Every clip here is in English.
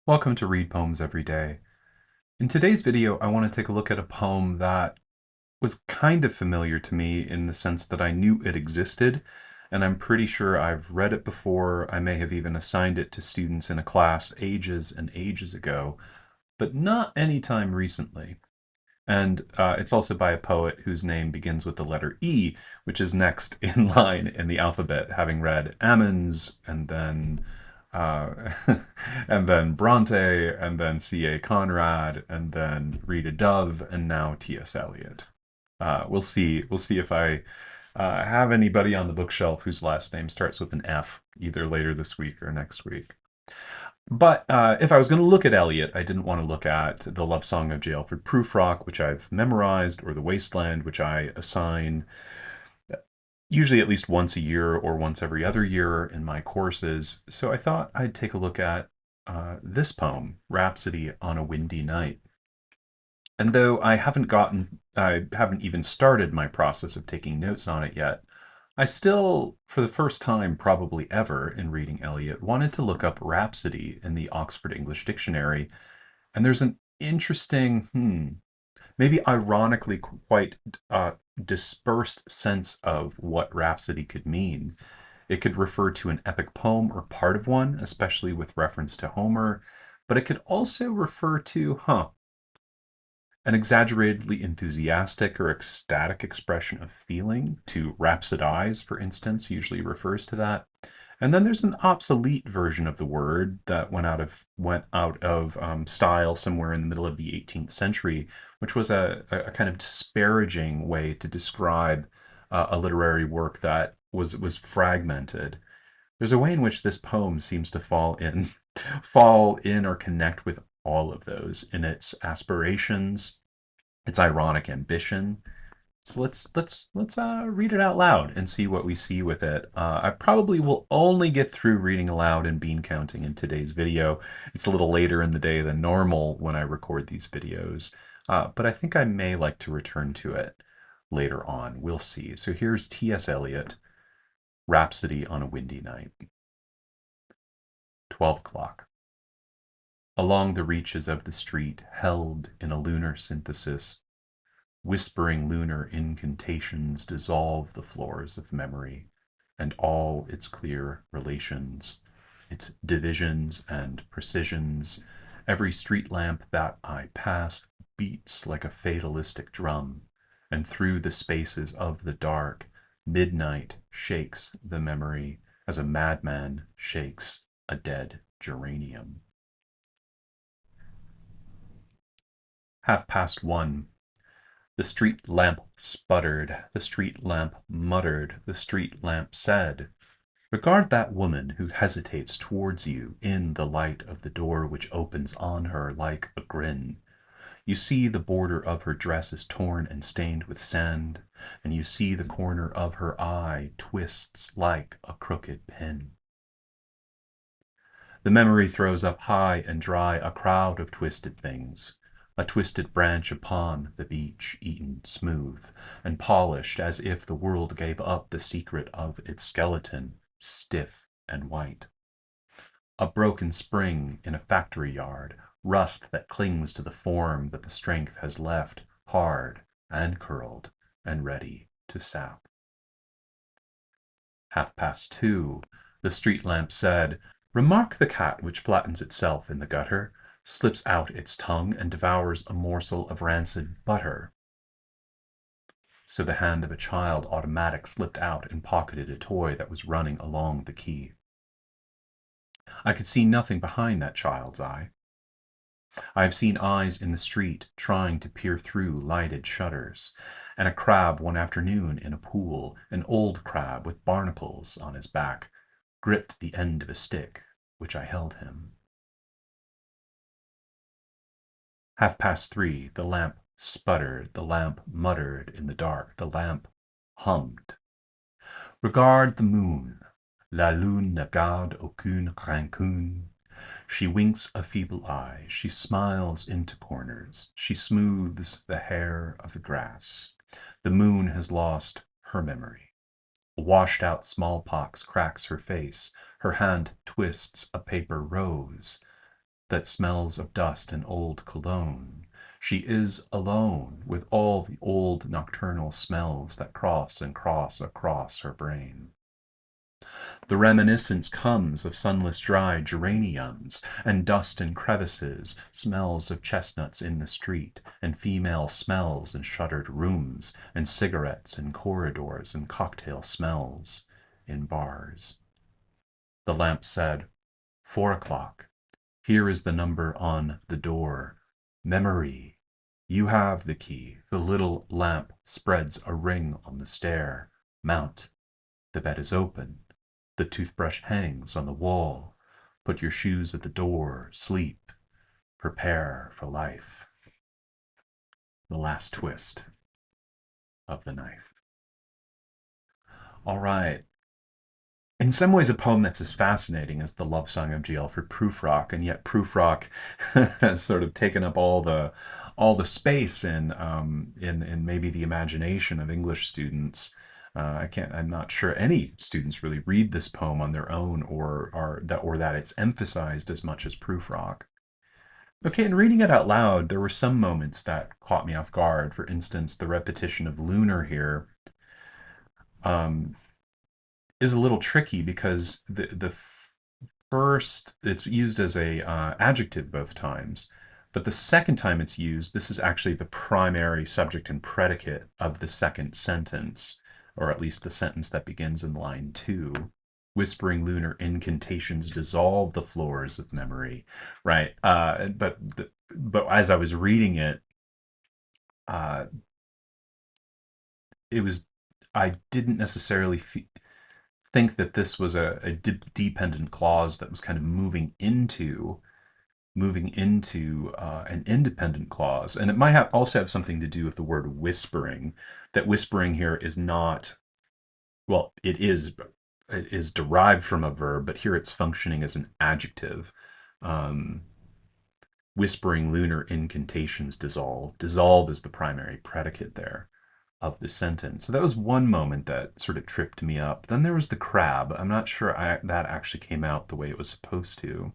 Welcome to Read Poems Every Day. In today's video, I want to take a look at a poem that was kind of familiar to me in the sense that I knew it existed, and I'm pretty sure I've read it before. I may have even assigned it to students in a class ages and ages ago, but not anytime recently. And it's also by a poet whose name begins with the letter E, which is next in line in the alphabet, having read Ammons and then uh, and then Bronte and then C.A. Conrad and then Rita Dove and now T.S. Eliot. We'll see. We'll see if I have anybody on the bookshelf whose last name starts with an F, either later this week or next week. But if I was going to look at Eliot, I didn't want to look at the Love Song of J. Alfred Prufrock, which I've memorized, or The Wasteland, which I assign usually at least once a year or once every other year in my courses. So I thought I'd take a look at this poem, Rhapsody on a Windy Night. And though I haven't even started my process of taking notes on it yet, I still, for the first time probably ever in reading Eliot, wanted to look up Rhapsody in the Oxford English Dictionary. And there's an interesting, maybe ironically quite dispersed sense of what Rhapsody could mean. It could refer to an epic poem or part of one, especially with reference to Homer, but it could also refer to, an exaggeratedly enthusiastic or ecstatic expression of feeling. To rhapsodize, for instance, usually refers to that. And then there's an obsolete version of the word that went out of style somewhere in the middle of the 18th century, which was a kind of disparaging way to describe a literary work that was fragmented. There's a way in which this poem seems to fall in or connect with all of those in its aspirations, its ironic ambition. So let's read it out loud and see what we see with it. I probably will only get through reading aloud and bean counting in today's video. It's a little later in the day than normal when I record these videos, but I think I may like to return to it later on. We'll see. So here's T.S. Eliot, Rhapsody on a Windy Night. 12 o'clock. Along the reaches of the street, held in a lunar synthesis, whispering lunar incantations dissolve the floors of memory and all its clear relations, its divisions and precisions. Every street lamp that I pass beats like a fatalistic drum, and through the spaces of the dark, midnight shakes the memory as a madman shakes a dead geranium. 1:30. The street lamp sputtered, the street lamp muttered, the street lamp said, "Regard that woman who hesitates towards you in the light of the door which opens on her like a grin. You see the border of her dress is torn and stained with sand, and you see the corner of her eye twists like a crooked pin." The memory throws up high and dry a crowd of twisted things. A twisted branch upon the beach, eaten smooth and polished as if the world gave up the secret of its skeleton, stiff and white. A broken spring in a factory yard, rust that clings to the form that the strength has left, hard and curled and ready to sap. 2:30. The street lamp said, "Remark the cat which flattens itself in the gutter, slips out its tongue, and devours a morsel of rancid butter." So the hand of a child automatic slipped out and pocketed a toy that was running along the quay. I could see nothing behind that child's eye. I have seen eyes in the street trying to peer through lighted shutters, and a crab one afternoon in a pool, an old crab with barnacles on his back, gripped the end of a stick which I held him. 3:30. The lamp sputtered, the lamp muttered in the dark, the lamp hummed. "Regarde the moon. La lune ne garde aucune rancune. She winks a feeble eye, she smiles into corners, she smooths the hair of the grass. The moon has lost her memory. A washed-out smallpox cracks her face, her hand twists a paper rose. that smells of dust and old cologne. She is alone with all the old nocturnal smells that cross and cross across her brain. The reminiscence comes of sunless dry geraniums, and dust in crevices, smells of chestnuts in the street, and female smells in shuttered rooms, and cigarettes in corridors, and cocktail smells in bars. The lamp said, 4 o'clock. Here is the number on the door. Memory. You have the key. The little lamp spreads a ring on the stair. Mount. The bed is open. The toothbrush hangs on the wall. Put your shoes at the door. Sleep. Prepare for life. The last twist of the knife. All right. In some ways, a poem that's as fascinating as the love song of G. Alfred Prufrock, and yet Prufrock has sort of taken up all the space in maybe the imagination of English students. I'm not sure any students really read this poem on their own, or that it's emphasized as much as Prufrock. Okay, in reading it out loud, there were some moments that caught me off guard. For instance, the repetition of lunar here. Um, is a little tricky because the first it's used as a adjective both times, but the second time it's used, this is actually the primary subject and predicate of the second sentence, or at least the sentence that begins in line 2. Whispering lunar incantations dissolve the floors of memory, right? But as I was reading it, uh, it was I didn't necessarily think that this was a dependent clause that was kind of moving into an independent clause, and it might also have something to do with the word whispering. That whispering here is not, well, it is derived from a verb, but here it's functioning as an adjective. Um, Whispering lunar incantations dissolve. Dissolve is the primary predicate there of the sentence. So that was one moment that sort of tripped me up. Then there was the crab. I'm not sure that actually came out the way it was supposed to.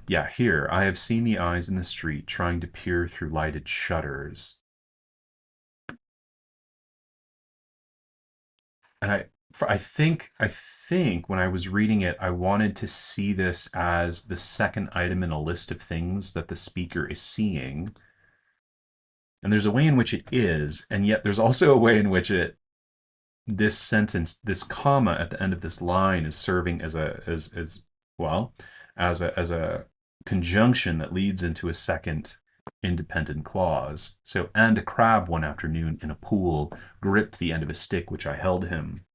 Yeah, here, I have seen the eyes in the street trying to peer through lighted shutters. And I think when I was reading it, I wanted to see this as the second item in a list of things that the speaker is seeing. And there's a way in which it is, and yet there's also a way in which this sentence, this comma at the end of this line, is serving as a conjunction that leads into a second independent clause. So, and a crab one afternoon in a pool gripped the end of a stick which I held him.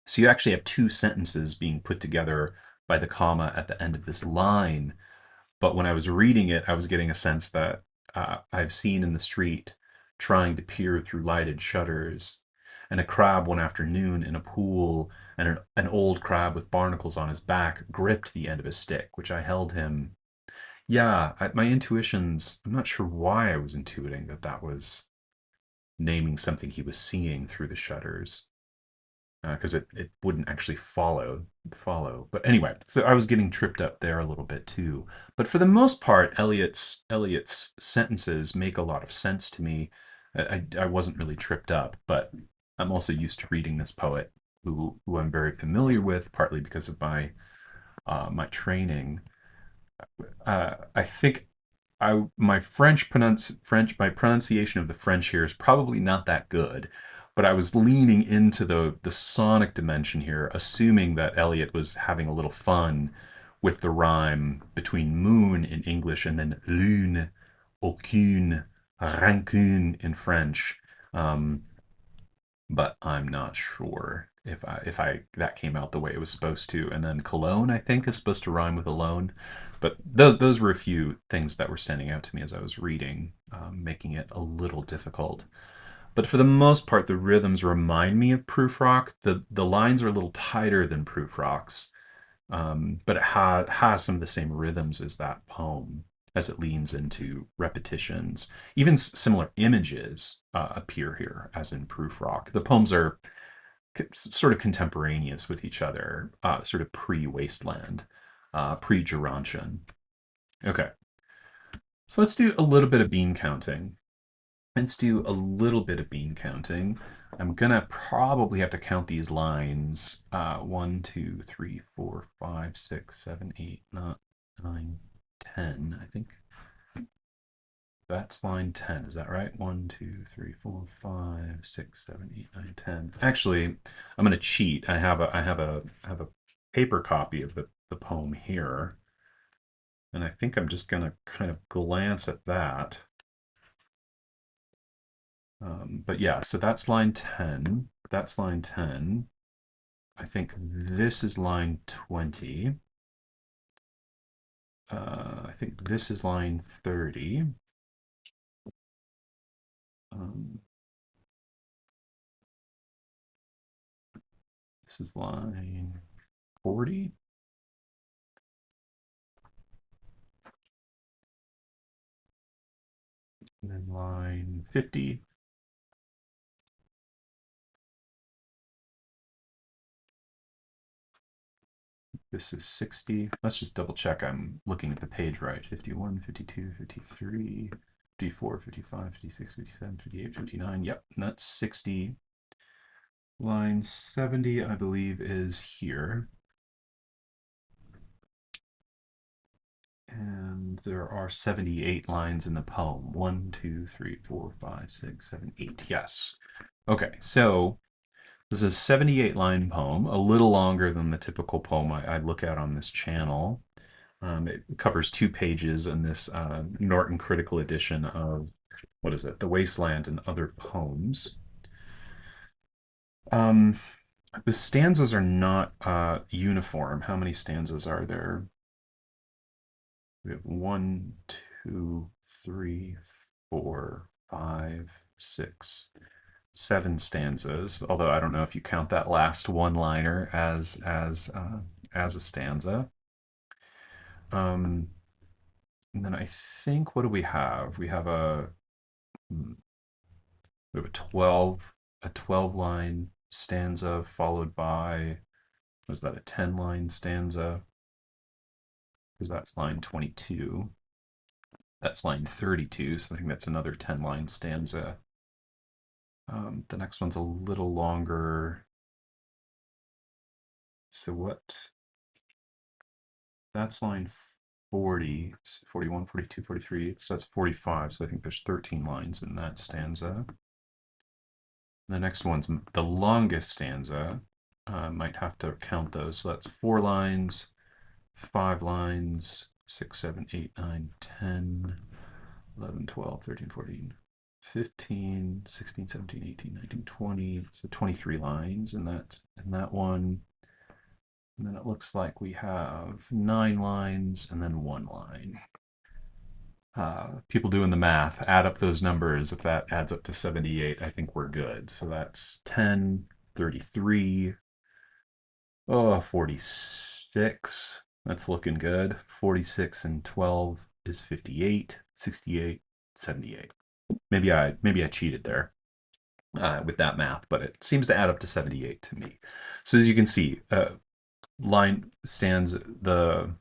So you actually have two sentences being put together by the comma at the end of this line. But when I was reading it, I was getting a sense that I've seen in the street trying to peer through lighted shutters, and a crab one afternoon in a pool, and an old crab with barnacles on his back gripped the end of a stick, which I held him. Yeah, my intuitions, I'm not sure why I was intuiting that that was naming something he was seeing through the shutters, because it wouldn't actually follow. But anyway, so I was getting tripped up there a little bit too. But for the most part, Eliot's sentences make a lot of sense to me. I wasn't really tripped up, but I'm also used to reading this poet who I'm very familiar with, partly because of my training. I think my pronunciation of the French here is probably not that good, but I was leaning into the sonic dimension here, assuming that Eliot was having a little fun with the rhyme between moon in English and then lune, aucune, rancune in French. Um, but I'm not sure if I that came out the way it was supposed to. And then cologne, I think, is supposed to rhyme with alone. But those were a few things that were standing out to me as I was reading, making it a little difficult. But for the most part, the rhythms remind me of Prufrock. The lines are a little tighter than Prufrock's, but it has some of the same rhythms as that poem, as it leans into repetitions. Even similar images appear here, as in Prufrock. The poems are sort of contemporaneous with each other, sort of pre-Wasteland, pre-Gerontian. Okay, so let's do a little bit of bean counting. Let's do a little bit of bean counting. I'm gonna probably have to count these lines. 1, 2, 3, 4, 5, 6, 7, 8, 9, 10. I think that's line 10. Is that right? 1, 2, 3, 4, 5, 6, 7, 8, 9, 10. Actually, I'm gonna cheat. I have a paper copy of the poem here, and I think I'm just gonna kind of glance at that. But yeah, so that's line 10. That's line 10. I think this is line 20. I think this is line 30. Um, this is line 40. And then line 50. This is 60. Let's just double check I'm looking at the page right. 51, 52, 53, 54, 55, 56, 57, 58, 59. Yep, that's 60. Line 70, I believe, is here. And there are 78 lines in the poem. 1, 2, 3, 4, 5, 6, 7, 8. Yes. Okay, so this is a 78 line poem, a little longer than the typical poem I look at on this channel. It covers 2 pages in this Norton Critical Edition of, what is it, The Wasteland and Other Poems. Um, the stanzas are not uniform. How many stanzas are there? We have 1, 2, 3, 4, 5, 6, 7 stanzas. Although I don't know if you count that last one-liner as a stanza. Um, and then I think, what do we have? We have a 12 line stanza followed by, was that a 10 line stanza? Because that's line 22. That's line 32, so I think that's another 10 line stanza. The next one's a little longer. So what? That's line 40, 41, 42, 43. So that's 45. So I think there's 13 lines in that stanza. The next one's the longest stanza. Might have to count those. So that's 4 lines, 5 lines, 6, 7, 8, 9, 10, 11, 12, 13, 14, 15, 16, 17, 18, 19, 20. So 23 lines in that one. And then it looks like we have 9 lines and then 1 line. People doing the math, add up those numbers. If that adds up to 78, I think we're good. So that's 10, 33, 46. That's looking good. 46 and 12 is 58, 68, 78. Maybe I cheated there with that math, but it seems to add up to 78 to me. So as you can see, line stands the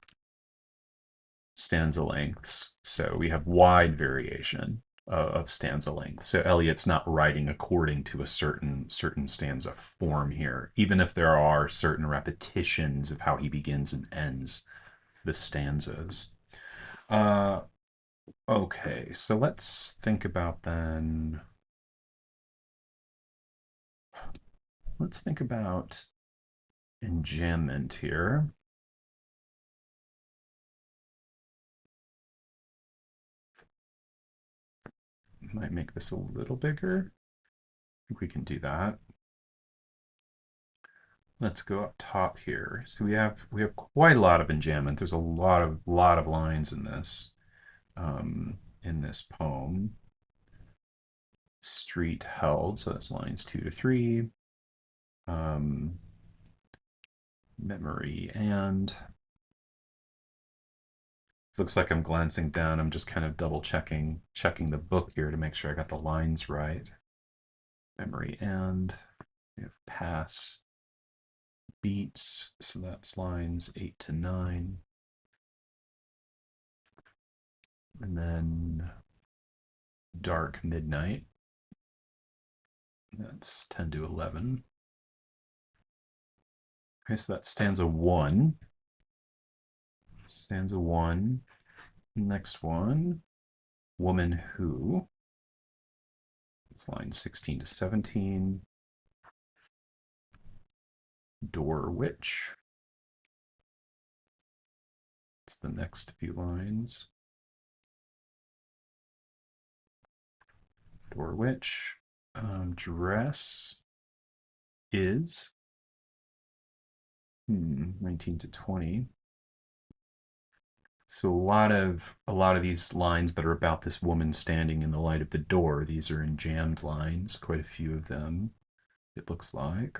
stanza lengths. So we have wide variation of stanza length. So Eliot's not writing according to a certain stanza form here, even if there are certain repetitions of how he begins and ends the stanzas. Uh, okay, so let's think about then. Let's think about enjambment here. Might make this a little bigger. I think we can do that. Let's go up top here. So we have quite a lot of enjambment. There's a lot of lines in this poem. Street held, so that's lines 2 to 3. Memory and looks like I'm glancing down. I'm just kind of double checking the book here to make sure I got the lines right. Memory and we have pass beats, so that's lines 8 to 9. And then dark midnight. That's 10 to 11. Okay, so that's stanza 1. Stanza 1. Next one, woman who. It's lines 16 to 17. Door witch. It's the next few lines. Door witch. Dress is 19 to 20. So a lot of these lines that are about this woman standing in the light of the door, these are enjambed lines, quite a few of them, it looks like.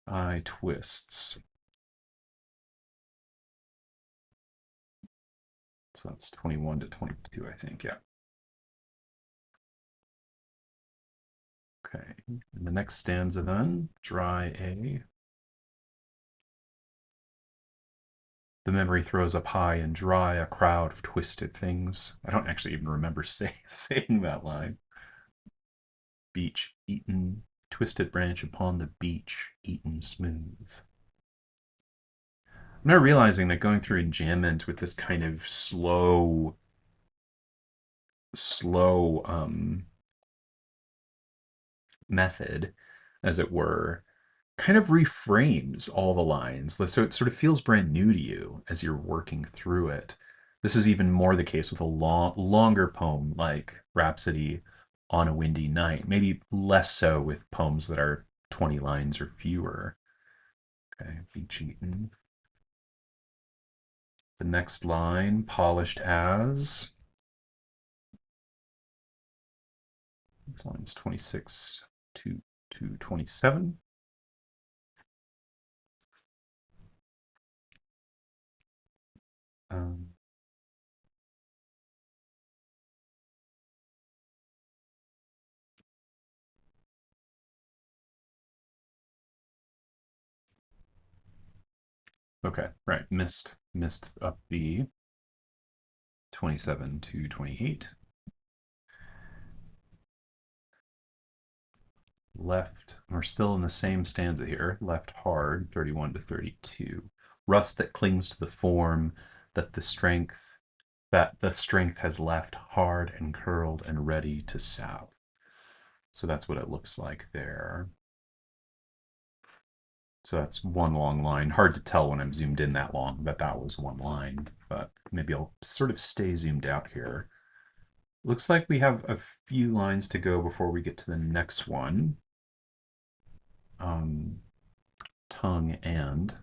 Eye twists. So that's 21 to 22, I think, yeah. Okay, and the next stanza then, dry A. The memory throws up high and dry a crowd of twisted things. I don't actually even remember saying that line. Beach eaten, twisted branch upon the beach, eaten smooth. I'm now realizing that going through enjambment with this kind of slow method, as it were, kind of reframes all the lines. So it sort of feels brand new to you as you're working through it. This is even more the case with a longer poem like Rhapsody on a Windy Night, maybe less so with poems that are 20 lines or fewer. Okay, be cheating. The next line, polished as. This line's 26 to 27. Um, okay, right. Missed up the 27 to 28. Left, we're still in the same stanza here. Left hard, 31 to 32. Rust that clings to the form that the strength has left hard and curled and ready to sow. So that's what it looks like there. So that's one long line. Hard to tell when I'm zoomed in that long that that was one line, but maybe I'll sort of stay zoomed out here. Looks like we have a few lines to go before we get to the next one. Tongue and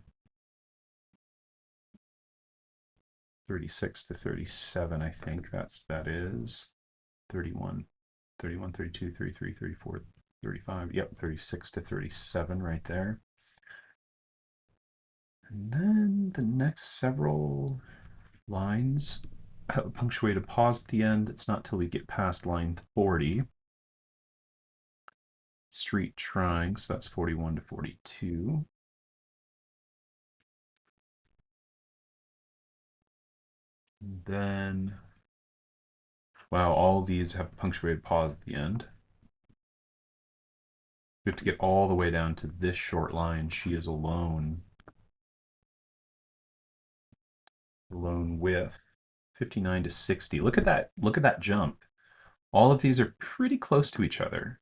36 to 37, I think that is 31, 31, 32, 33, 34, 35. Yep, 36 to 37 right there. And then the next several lines have a punctuated pause at the end. It's not till we get past line 40. Street trying, so that's 41 to 42. And then, wow, all these have punctuated pause at the end. We have to get all the way down to this short line. She is alone. Alone with 59 to 60. Look at that. Look at that jump. All of these are pretty close to each other.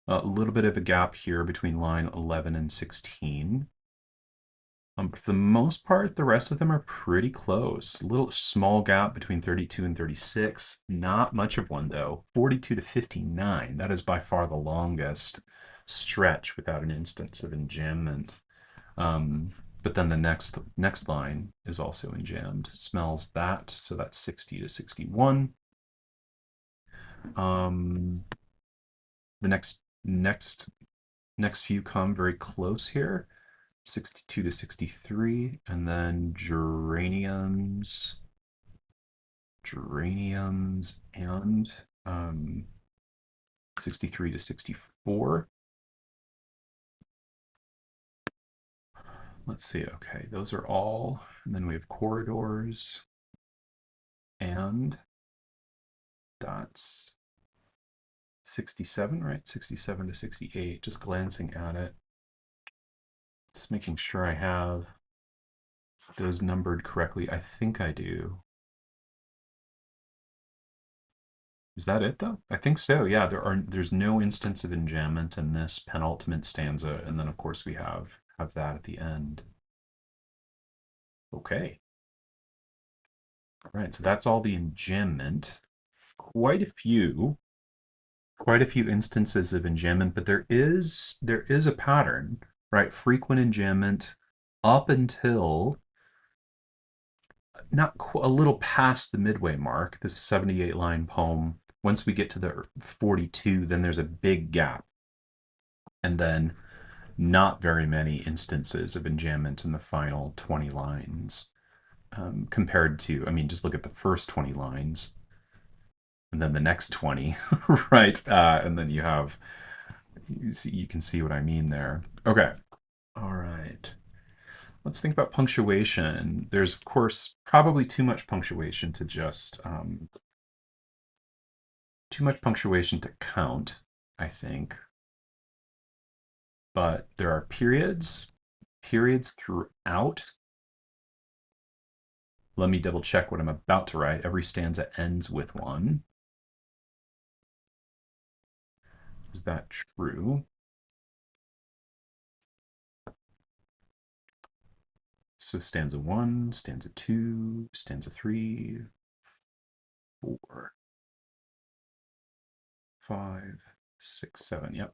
A little bit of a gap here between line 11 and 16. For the most part, the rest of them are pretty close. A little small gap between 32 and 36. Not much of one, though. 42 to 59. That is by far the longest stretch without an instance of enjambment. But then the next line is also enjambed. Smells that, so that's 60 to 61. The next few come very close here. 62 to 63, and then geraniums, and 63 to 64. Let's see. Okay, those are all. And then we have corridors. And that's 67, right? 67 to 68, just glancing at it. Just making sure I have those numbered correctly. I think I do. Is that it though? I think so. Yeah, there's no instance of enjambment in this penultimate stanza, and then of course we have that at the end. Okay. All right, so that's all the enjambment. Quite a few, quite a few instances of enjambment, but there is a pattern, right? Frequent enjambment up until not a little past the midway mark, this 78 line poem. Once we get to the 42, then there's a big gap. And then not very many instances of enjambment in the final 20 lines compared to, I mean, just look at the first 20 lines and then the next 20, right? And then you can see what I mean there. Okay. All right. Let's think about punctuation. There's, of course, probably too much punctuation to just too much punctuation to count, I think. But there are periods throughout. Let me double check what I'm about to write. Every stanza ends with one. Is that true? So stanza 1, stanza 2, stanza 3, 4, 5, 6, 7. Yep.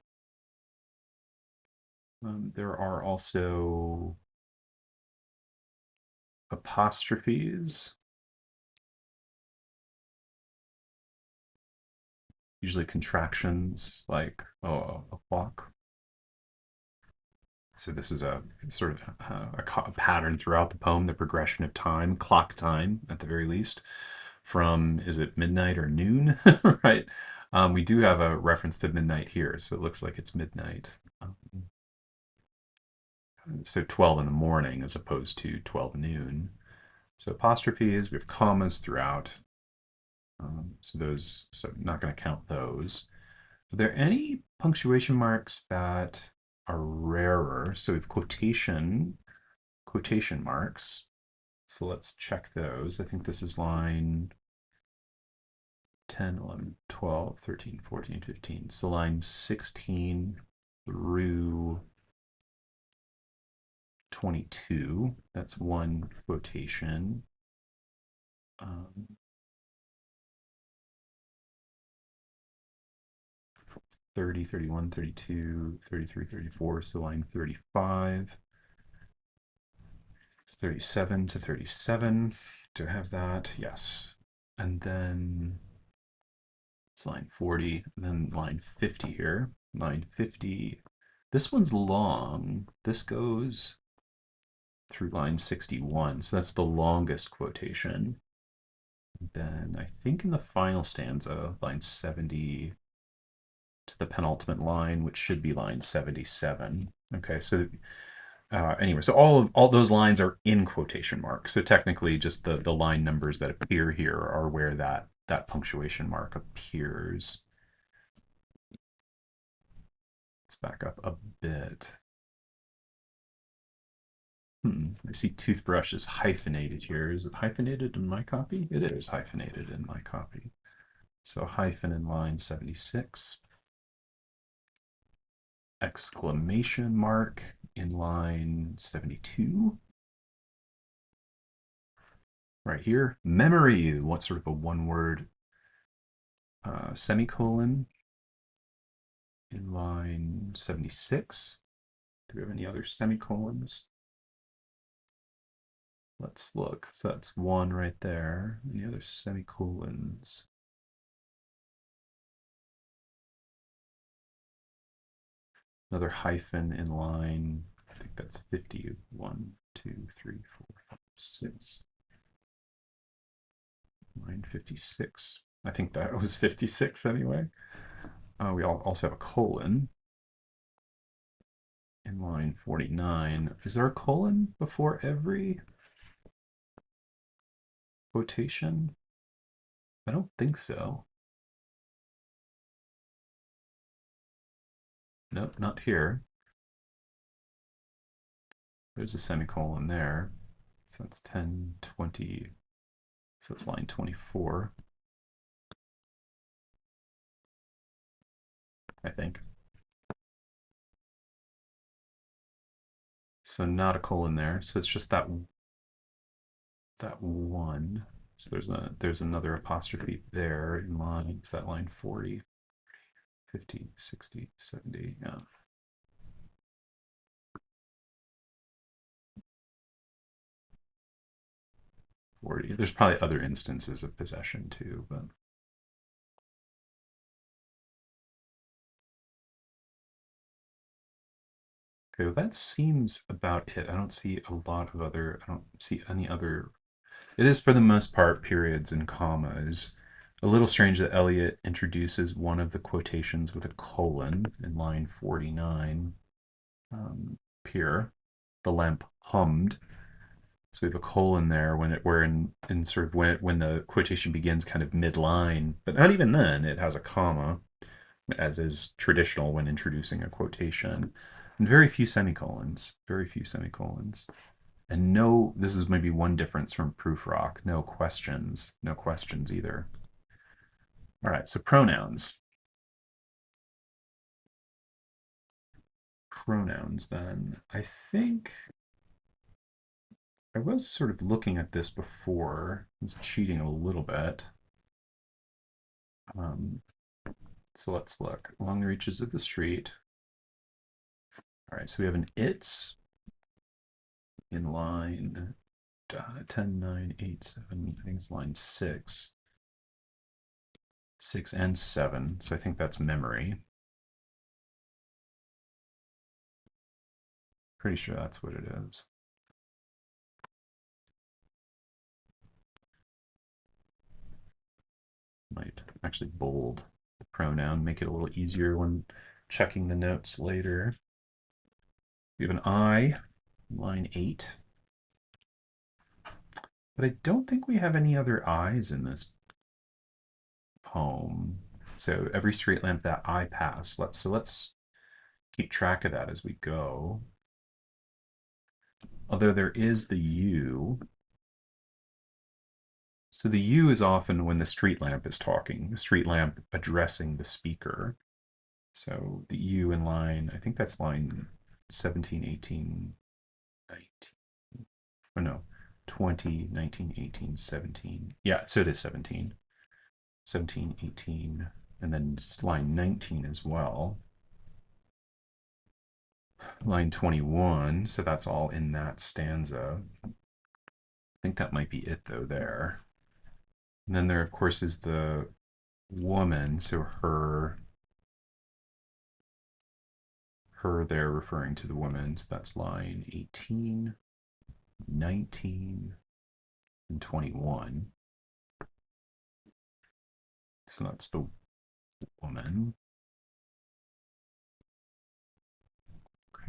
There are also apostrophes, usually contractions like a walk. So this is a sort of a pattern throughout the poem, the progression of time, clock time at the very least, from, is it midnight or noon, right? We do have a reference to midnight here, so it looks like it's midnight. So 12 in the morning as opposed to 12 noon. So apostrophes, we have commas throughout. So I'm not going to count those. Are there any punctuation marks that are rarer? So we have quotation marks. So let's check those. I think this is line 10, 11, 12, 13, 14, 15. So line 16 through 22. That's one quotation. 30, 31, 32, 33, 34. So line 35. It's 37 to 37. Do I have that? Yes. And then it's line 40, and then line 50 here. Line 50. This one's long. This goes through line 61. So that's the longest quotation. Then I think in the final stanza, line 70 to the penultimate line, which should be line 77. Okay, so anyway, so all those lines are in quotation marks. So technically, just the line numbers that appear here are where that punctuation mark appears. Let's back up a bit. I see toothbrush is hyphenated here. Is it hyphenated in my copy? It is hyphenated in my copy. So hyphen in line 76. Exclamation mark in line 72. Right here. Memory, what sort of a one word semicolon in line 76. Do we have any other semicolons? Let's look. So that's one right there. Any other semicolons? Another hyphen in line, I think that's 50. 1, 2, 3, 4, 5, 6. Line 56. I think that was 56 anyway. We also have a colon in line 49. Is there a colon before every quotation? I don't think so. Nope, not here. There's a semicolon there. So it's 10, 20. So it's line 24, I think. So not a colon there. So it's just that one. So there's another apostrophe there in line. Is that line 40, 50, 60, 70? Yeah. 40. There's probably other instances of possession too, but okay, well, that seems about it. I don't see a lot of other, I don't see any other. It is for the most part periods and commas. A little strange that Eliot introduces one of the quotations with a colon in line 49. Pure, the lamp hummed. So we have a colon there when it we're in sort of when the quotation begins kind of midline, but not even then it has a comma, as is traditional when introducing a quotation. And very few semicolons. Very few semicolons. And no, this is maybe one difference from proof rock. No questions. No questions either. All right, so pronouns. Pronouns then. I think I was sort of looking at this before. I was cheating a little bit. Um, so let's look. Along the reaches of the street. All right, so we have an it's in line 10, 9, 8, 7. I think it's line 6. 6 and 7. So I think that's memory. Pretty sure that's what it is. Might actually bold the pronoun, make it a little easier when checking the notes later. We have an I, line 8. But I don't think we have any other I's in this poem. So every street lamp that I pass. Let's keep track of that as we go. Although there is the U. So the U is often when the street lamp is talking, the street lamp addressing the speaker. So the U in line, I think that's line 17, 18, 19. Oh no, 20, 19, 18, 17. Yeah, so it is 17. 17, 18, and then line 19 as well. Line 21, so that's all in that stanza. I think that might be it though there. And then there, of course, is the woman, so her there referring to the woman, so that's line 18, 19, and 21. So that's the woman.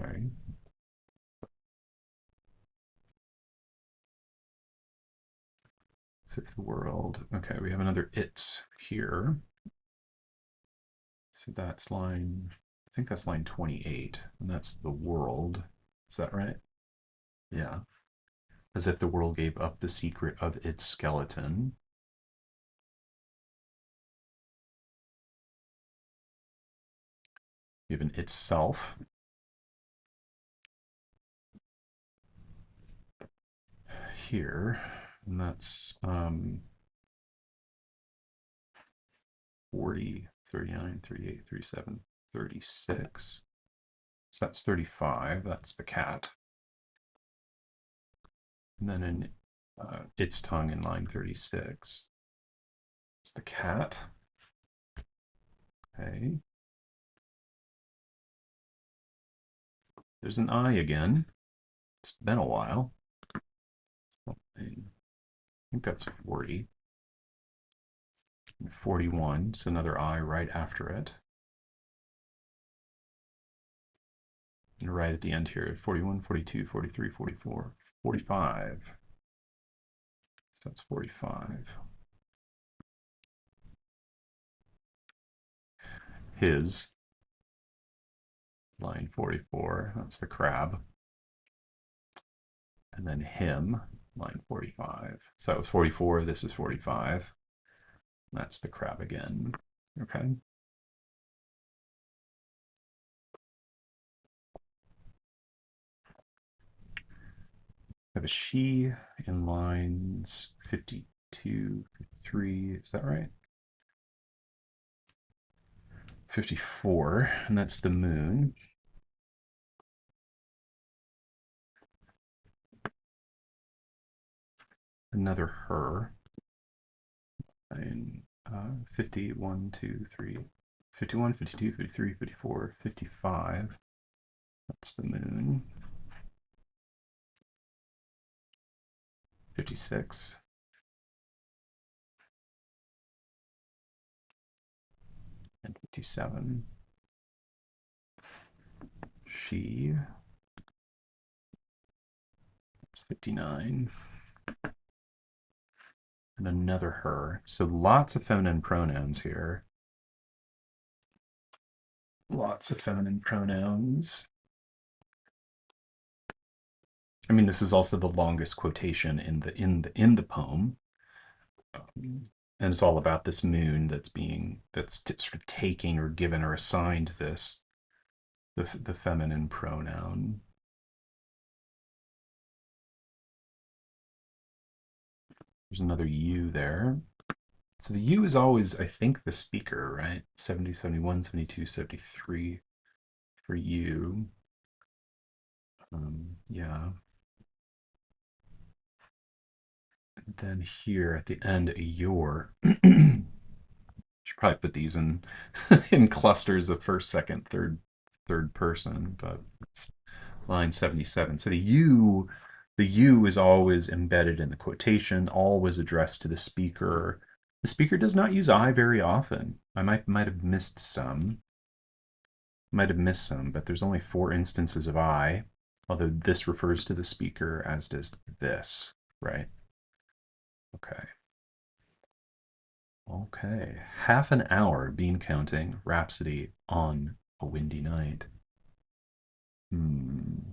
Okay. Save the world. Okay, we have another it's here. So that's line, I think that's line 28, and that's the world. Is that right? Yeah. As if the world gave up the secret of its skeleton. We have an itself. Here, and that's 40, 39, 38, 37, 36. So that's 35. That's the cat. And then in its tongue in line 36. It's the cat. Okay. There's an I again. It's been a while. I think that's 40. 41, so another I right after it. And right at the end here, 41, 42, 43, 44, 45. So that's 45. his, line 44, that's the crab. And then him, line 45. So that was 44, this is 45. That's the crab again. Okay. I have a she in lines 52, 53, is that right? 54, and that's the moon. Another her. And 51, 2, 3, 51, 52, 53, 54, 55. That's the moon. 56. And 57. She. That's 59. And another her. So lots of feminine pronouns here. Lots of feminine pronouns. I mean, this is also the longest quotation in the poem. And it's all about this moon that's sort of taking or given or assigned the feminine pronoun. There's another you there. So the you is always, I think, the speaker, right? 70, 71, 72, 73 for you. Yeah. And then here at the end, a your. Should probably put these in in clusters of first, second, third person, but it's line 77. So the you is always embedded in the quotation, always addressed to the speaker. The speaker does not use I very often. I might have missed some. But there's only 4 instances of I, although this refers to the speaker, as does this, right? Okay. Okay. Half an hour bean counting Rhapsody on a windy night. Bean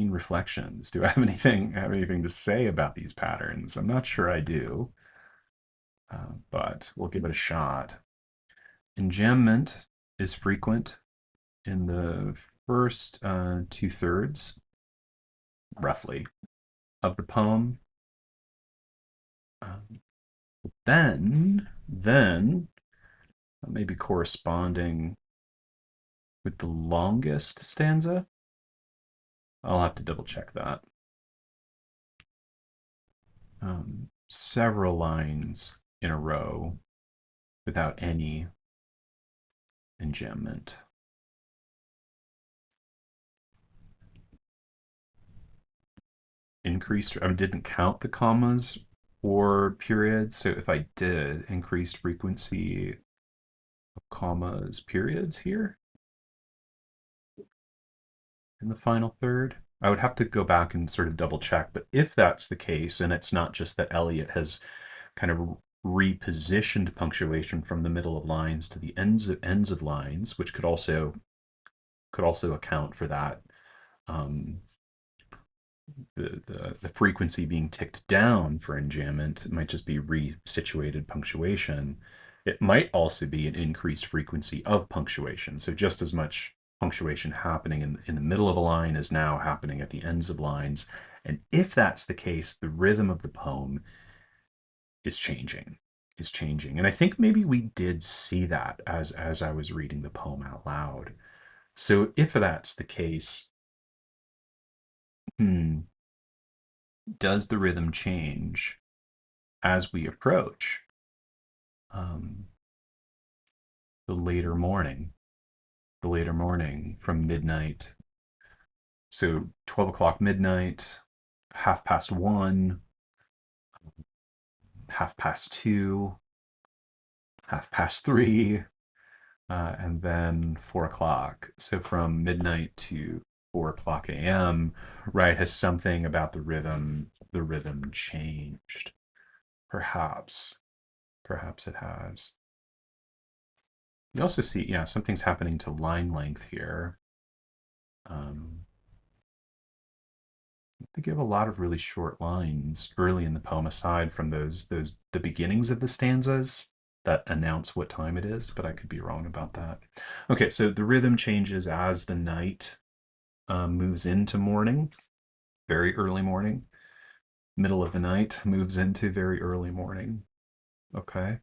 reflections. Do I have anything to say about these patterns? I'm not sure I do, but we'll give it a shot. Enjambment is frequent in the first 2/3, roughly, of the poem. Then maybe corresponding with the longest stanza. I'll have to double check that. Several lines in a row without any enjambment. Increased, I didn't count the commas or periods, so if I did, increased frequency of commas, periods here in the final third. I would have to go back and sort of double check, but if that's the case, and it's not just that Eliot has kind of repositioned punctuation from the middle of lines to the ends of lines, which could also account for that. The frequency being ticked down for enjambment, it might just be resituated punctuation. It might also be an increased frequency of punctuation. So just as much punctuation happening in the middle of a line is now happening at the ends of lines. And if that's the case, the rhythm of the poem is changing. And I think maybe we did see that as I was reading the poem out loud. So if that's the case, does the rhythm change as we approach the later morning from midnight? So 12 o'clock midnight, 1:30, 2:30, 3:30, and then 4 o'clock. So from midnight to 4 o'clock a.m., right? Has something about the rhythm changed? Perhaps it has. You also see, yeah, something's happening to line length here. I think you have a lot of really short lines early in the poem, aside from those the beginnings of the stanzas that announce what time it is, but I could be wrong about that. Okay, so the rhythm changes as the night moves into morning, very early morning. Middle of the night moves into very early morning. Okay.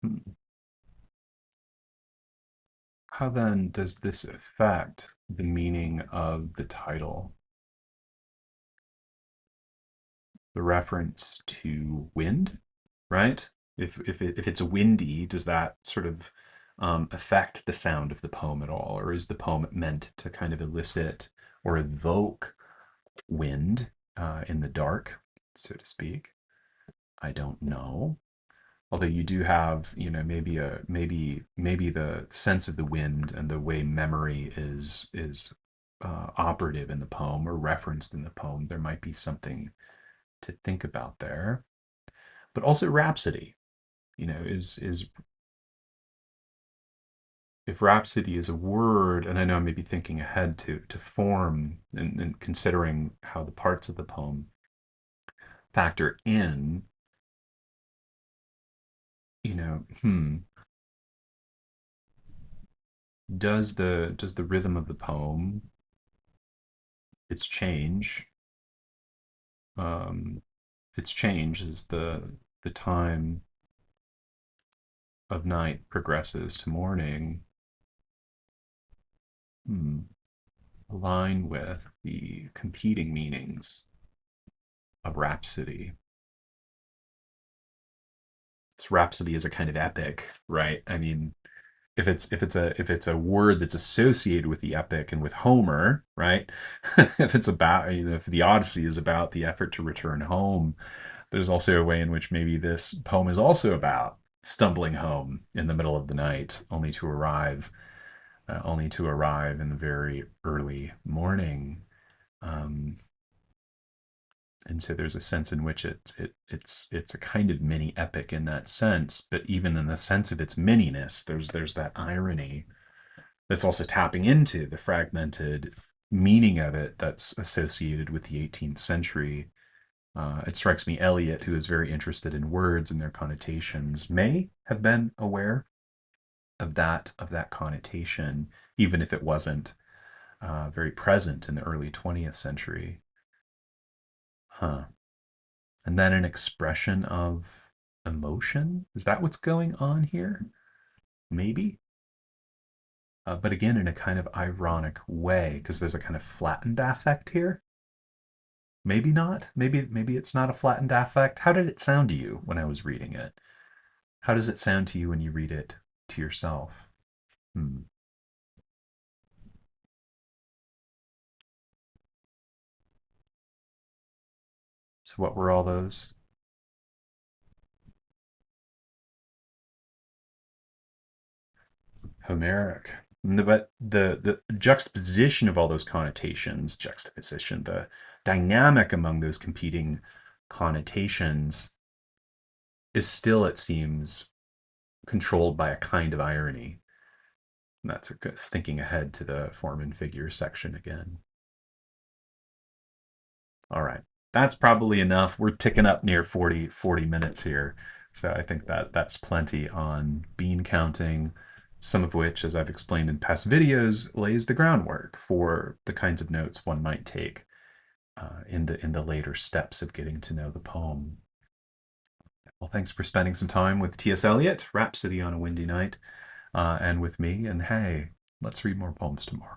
Hmm. How then does this affect the meaning of the title? The reference to wind, right? If it's windy, does that sort of affect the sound of the poem at all, or is the poem meant to kind of elicit or evoke wind in the dark, so to speak? I don't know. Although you do have, maybe the sense of the wind and the way memory is operative in the poem or referenced in the poem, there might be something to think about there. But also Rhapsody, is if Rhapsody is a word, and I know I may be thinking ahead to form and considering how the parts of the poem factor in, does the rhythm of the poem, its change, um, its change as the time of night progresses to morning, hmm, align with the competing meanings of Rhapsody? So Rhapsody is a kind of epic, right? I mean, if it's a word that's associated with the epic and with Homer, right? If it's about, if the Odyssey is about the effort to return home, there's also a way in which maybe this poem is also about stumbling home in the middle of the night, only to arrive in the very early morning. Um, and so there's a sense in which it's a kind of mini epic in that sense, but even in the sense of its mininess, there's that irony that's also tapping into the fragmented meaning of it that's associated with the 18th century. It strikes me Eliot, who is very interested in words and their connotations, may have been aware of that connotation, even if it wasn't very present in the early 20th century. Huh. And then an expression of emotion? Is that what's going on here? Maybe. But again, in a kind of ironic way, because there's a kind of flattened affect here. Maybe not. Maybe it's not a flattened affect. How did it sound to you when I was reading it? How does it sound to you when you read it to yourself? Hmm. So what were all those? Homeric. But the juxtaposition of all those connotations, the dynamic among those competing connotations is still, it seems, controlled by a kind of irony. And that's thinking ahead to the form and figure section again. All right. That's probably enough. We're ticking up near 40 minutes here. So I think that's plenty on bean counting, some of which, as I've explained in past videos, lays the groundwork for the kinds of notes one might take in the later steps of getting to know the poem. Well, thanks for spending some time with T.S. Eliot, Rhapsody on a Windy Night, and with me. And hey, let's read more poems tomorrow.